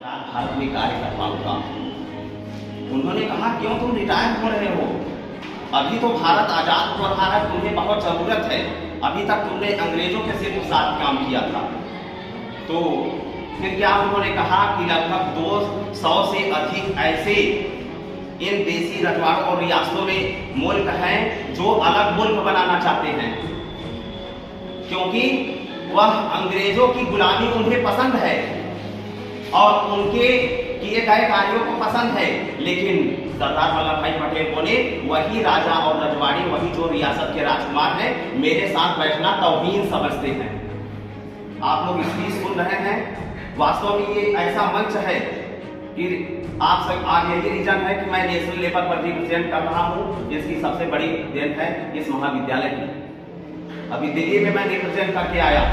भारत में कार्य कर पाऊंगा। उन्होंने कहा क्यों तुम रिटायर हो रहे हो, अभी तो भारत आजाद हो रहा है, तुम्हें बहुत जरूरत है, अभी तक तुमने अंग्रेजों के सिर्फ साथ काम किया था। तो फिर क्या उन्होंने कहा कि लगभग 200 से अधिक ऐसे इन देसी रजवाड़ों और रियासतों में मुल्क हैं जो अलग मुल्क बनाना चाहते हैं, क्योंकि वह अंग्रेजों की गुलामी उन्हें पसंद है और उनके किए गए कार्यों को पसंद है, लेकिन सरदार वल्लभ भाई पटेल बोले वही राजा और रजवाड़ी, वही जो रियासत के राजकुमार हैं, मेरे साथ बैठना तौहीन समझते हैं। आप लोग स्पीच सुन रहे हैं, वास्तव में ये ऐसा मंच है कि आप सब आज यही रीजन है कि मैं नेशनल लेवल पर रिप्रेजेंट कर रहा हूँ। इसकी सबसे बड़ी देन है इस महाविद्यालय की। अभी दिल्ली में मैं रिप्रेजेंट करके आया।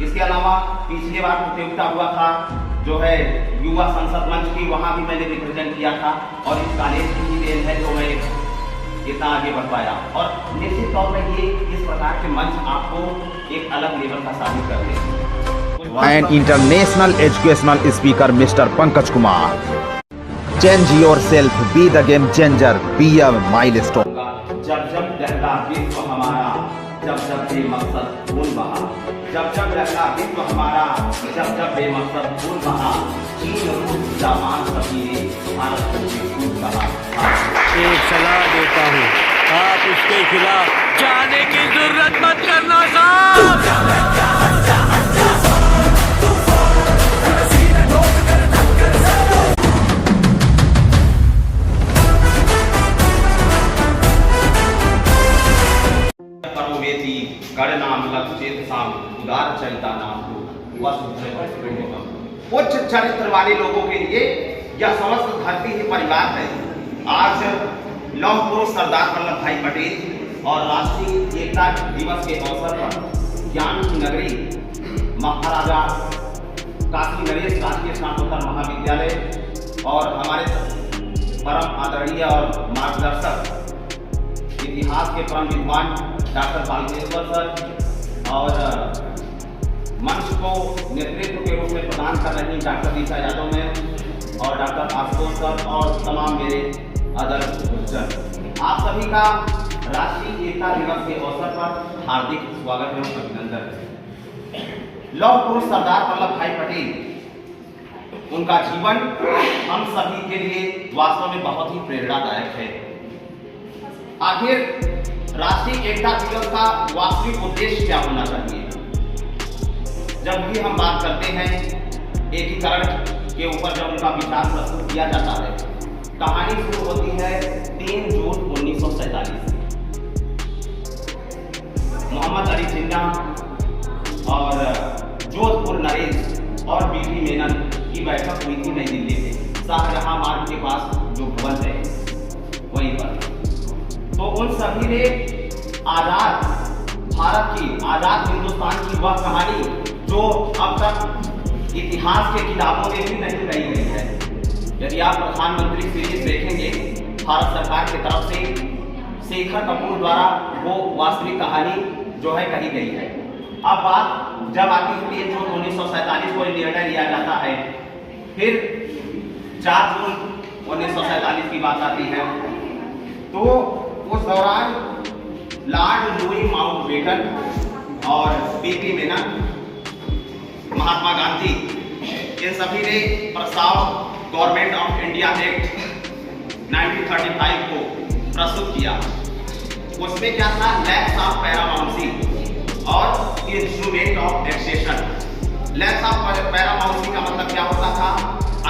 इसके अलावा पिछली बार प्रतियोगिता हुआ था जो है युवा संसद मंच की, वहां भी मैंने रिप्रेजेंट किया था और इस कॉलेज की ही देन है जो मैं इतना आगे बढ़ पाया। और निश्चित तौर पर ये इस प्रकार के मंच आपको एक अलग लेवल का साबित करते हैं। And international educational speaker Mr. Pankaj Kumar. Change yourself, be the game changer, be a milestone. जब जब लहरा विश्व हमारा, जब जब बेमकसद खून बहा, जब जब लहरा विश्व हमारा, जब जब बेमकसद खून बहा, चीन रूस जापान सभी ने भारत को बेखून कहा। एक सलाह देता हूँ, आप उसके खिलाफ जाने की जरूरत मत करना साहब। उदार चरिता नाम उच्च चरित्र वाले लोगों के लिए यह समस्त धरती ही परिवार है। आज लौह पुरुष सरदार वल्लभ भाई पटेल और राष्ट्रीय एकता दिवस के अवसर पर ज्ञान की नगरी महाराजा काशी नरेश राजकीय स्नातकोत्तर महाविद्यालय और हमारे परम आदरणीय और मार्गदर्शक इतिहास के परम विद्वान डॉक्टर बालकेश्वर सर और मंच को नेतृत्व के रूप में प्रदान कर रही डॉक्टर दिशा यादव मैम और डॉक्टर आशुतोष सर और तमाम मेरे आदर्श गुरुजन, आप सभी का राष्ट्रीय एकता दिवस के अवसर पर हार्दिक स्वागत एवं अभिनंदन है। लौह पुरुष सरदार वल्लभ भाई पटेल, उनका जीवन हम सभी के लिए वास्तव में बहुत ही प्रेरणादायक है। आखिर राष्ट्रीय एकता दिवस का वास्तविक उद्देश्य क्या होना चाहिए? जब भी हम बात करते हैं एकीकरण के ऊपर, जब उनका विचार प्रस्तुत किया जाता है, कहानी शुरू होती है 3 जून 1947 से। मोहम्मद अली जिन्ना और जोधपुर नरेश और बीबी मेनन की बैठक हुई थी नई दिल्ली में, शाहजहां मार्ग के पास जो भवन है वहीं पर। तो उन सभी ने आजाद भारत की, आजाद हिंदुस्तान की वह कहानी जो अब तक इतिहास के किताबों में भी नहीं कही गई है। यदि आप प्रधानमंत्री सीरीज देखेंगे भारत सरकार की तरफ से शेखर कपूर द्वारा, वो वास्तविक कहानी जो है कही गई है। अब बात जब आती है 3 जून 1947 को निर्णय लिया जाता है, फिर 4 जून 1947 की बात आती है, तो उस दौरान लॉर्ड लुई माउंटबेटन और बीबी मेनन, महात्मा गांधी, इन सभी ने प्रस्ताव गवर्नमेंट ऑफ इंडिया एक्ट 1935 को प्रस्तुत किया। उसमें क्या था? लैप्स ऑफ पैरामाउंसी और instrument of taxation. Lapse of paramountcy का मतलब क्या होता था?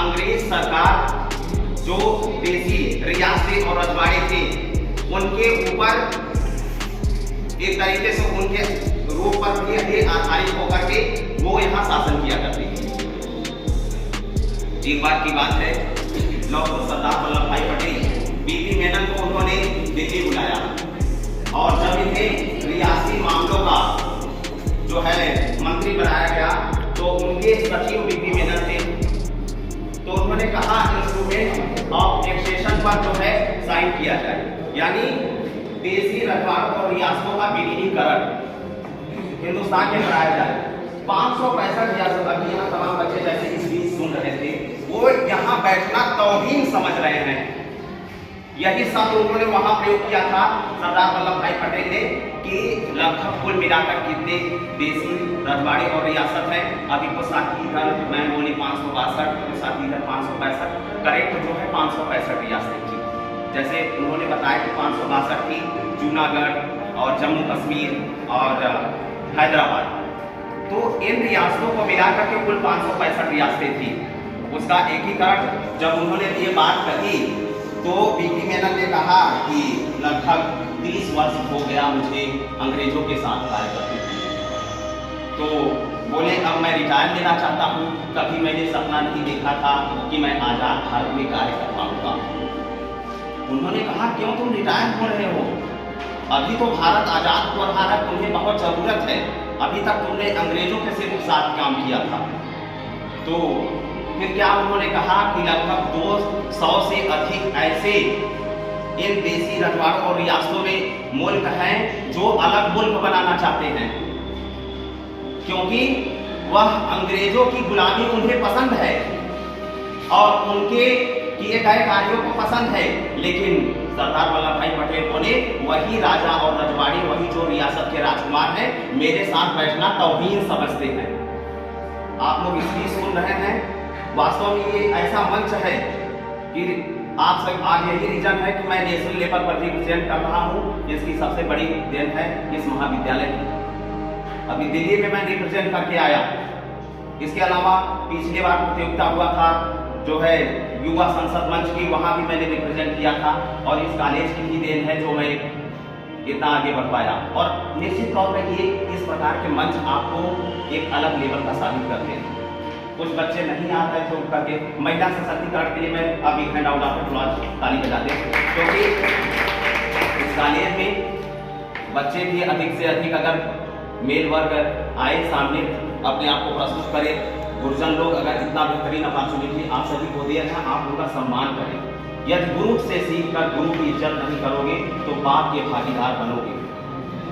अंग्रेज सरकार जो देसी रियासतें और रजवाड़े थे उनके ऊपर एक तरीके से उनके रूप पर भी आधारित होकर के वो यहाँ शासन किया करते थे। एक बार की बात है, लौह पुरुष सरदार वल्लभ भाई पटेल, बीबी मेनन को उन्होंने दिल्ली बुलाया और जब इन्हें रियासती मामलों का जो है मंत्री बनाया गया तो उनके सचिव बीबी मेनन थे। तो उन्होंने कहा इंस्ट्रूमेंट ऑफ टैक्सेशन पर जो है साइन किया जाए, यानी देसी रजवाड़ों और रियासतों का विलीनीकरण हिंदुस्तान में कराया जाए। 565 रियासत, अभी यहाँ तमाम बच्चे जैसे इस बीच सुन रहे थे, वो यहाँ बैठना तौहीन समझ रहे हैं। यही शब्द उन्होंने वहां प्रयोग किया था सरदार वल्लभ भाई पटेल ने कि लगभग कुल मिलाकर कितने देसी रजवाड़ी और रियासत है। अभी तो साथी इधर मैं बोली 562, तो साथी इधर 565, करेक्ट जो है 565 रियासतें थी। जैसे उन्होंने बताया कि 562 थी जूनागढ़ और जम्मू कश्मीर और हैदराबाद। तो इन रियासतों को मिलाकर के कुल 565 रियासतें थी। उसका एकीकरण जब उन्होंने ये बात कही तो बीपी मेनन ने कहा कि लगभग 30 वर्ष हो गया मुझे अंग्रेजों के साथ कार्य करते हुए, तो बोले अब मैं रिटायर लेना चाहता हूँ। कभी मैंने सपना नहीं देखा था कि मैं आज़ाद भारत में कार्य कर पाऊंगा। उन्होंने कहा क्यों तुम रिटायर हो रहे हो? अभी तो भारत आज़ाद हो रहा है, तुम्हें बहुत ज़रूरत है। अभी तक तुमने अंग्रेजों के सिर्फ साथ काम किया था। तो फिर क्या उन्होंने कहा कि लगभग 200 से अधिक ऐसे इन देसी रजवाड़ों और रियासतों में मुल्क हैं जो अलग मुल्क बनाना चाहते हैं, क्योंकि वह अंग्रेजों की गुलामी उन्हें पसंद है और उनके किए गए कार्यों को पसंद है। लेकिन सरदार वल्लभ भाई पटेल बोले वही राजा और रजवाड़ी, वही जो रियासत के राजकुमार हैं, मेरे साथ बैठना तौहीन समझते हैं। आप लोग इसलिए सुन रहे हैं, वास्तव में ये ऐसा मंच है कि आप सब आज यही रीजन है कि मैं नेशनल लेवल पर रिप्रेजेंट कर रहा हूँ। इसकी सबसे बड़ी देन है इस महाविद्यालय की। अभी दिल्ली में मैं रिप्रेजेंट करके आया। इसके अलावा पिछले बार प्रतियोगिता हुआ था जो है युवा संसद मंच की, वहाँ भी मैंने रिप्रेजेंट किया था और इस कॉलेज की भी देन है जो मैं इतना आगे बढ़ पाया। और निश्चित तौर पर ये इस प्रकार के मंच आपको एक अलग लेवल का साबित करते हैं। कुछ बच्चे नहीं आ रहे थे करके महिला सशक्तिकरण के लिए मैं अभी हैंड आउट आपको थोड़ा ताली बजाते हैं, क्योंकि इस कॉलेज में बच्चे भी अधिक से अधिक अगर मेल वर्ग आए सामने अपने आप को प्रस्तुत करें, गुरुजन लोग अगर इतना बेहतरीन अपॉर्चुनिटी आप सभी को दिया है, आप उनका सम्मान करें। यदि गुरु से सीख कर गुरु की इज्जत नहीं करोगे तो बाप के भागीदार बनोगे।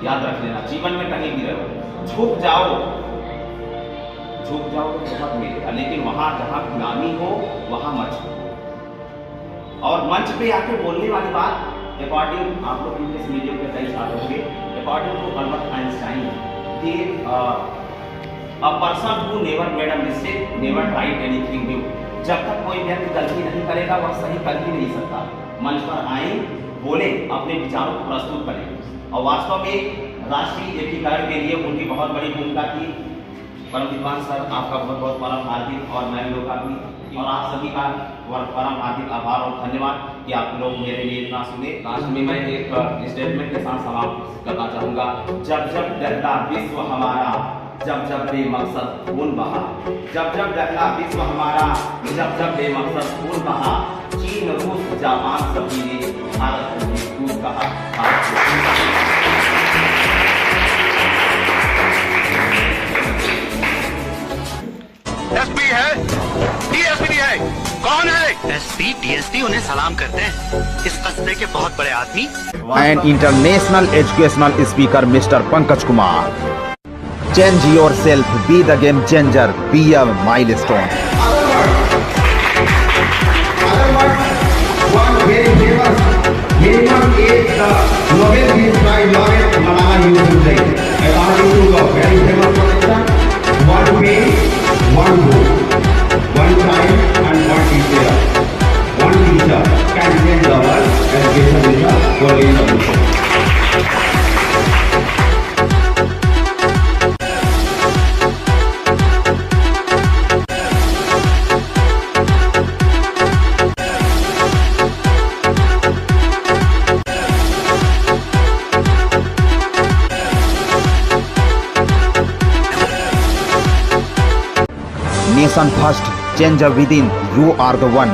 याद रख लेना, जीवन में कहीं भी रहो, झुक जाओ तो बहुत मिलेगा, लेकिन वहां जहां गुलामी हो वहां मत छो। और मंच पे आके बोलने वाली बात अकॉर्डिंग आप लोग इंग्लिश मीडियम के कई साल होंगे, according to Albert Einstein a person who never made a mistake never tried anything new. जब तक कोई व्यक्ति गलती नहीं करेगा वह सही कर ही नहीं सकता। मंच पर आए, बोले, अपने विचारों को प्रस्तुत करें। और वास्तव में राष्ट्रीय एकीकरण के लिए उनकी बहुत बड़ी भूमिका थी। परम विद्वान सर, आपका बहुत बहुत परम हार्दिक और मैं लोग का भी और आप सभी का परम हार्दिक आभार और धन्यवाद कि आप लोग मेरे लिए इतना सुने। लास्ट में मैं एक स्टेटमेंट के साथ समाप्त करना चाहूँगा। जब जब दहला विश्व हमारा, जब जब बेमकसद खून बहा, जब जब दहला विश्व हमारा, जब जब बेमकसद खून बहा, चीन रूस जापान सभी ने भारत को मजबूत कहा। एसपी है, डीएसपी है, कौन है? एसपी डीएसपी उन्हें सलाम करते हैं। इस कस्बे के बहुत बड़े आदमी and international educational speaker Mr. Pankaj Kumar. Change yourself, be the game changer, be a milestone. One very famous is the Nobel Peace Prize laureate Malala Yousafzai. According to the very famous projection, one pain, one goal, one child and one teacher. One teacher can change the world. Education is the only solution. Nation first, change within, you are the one.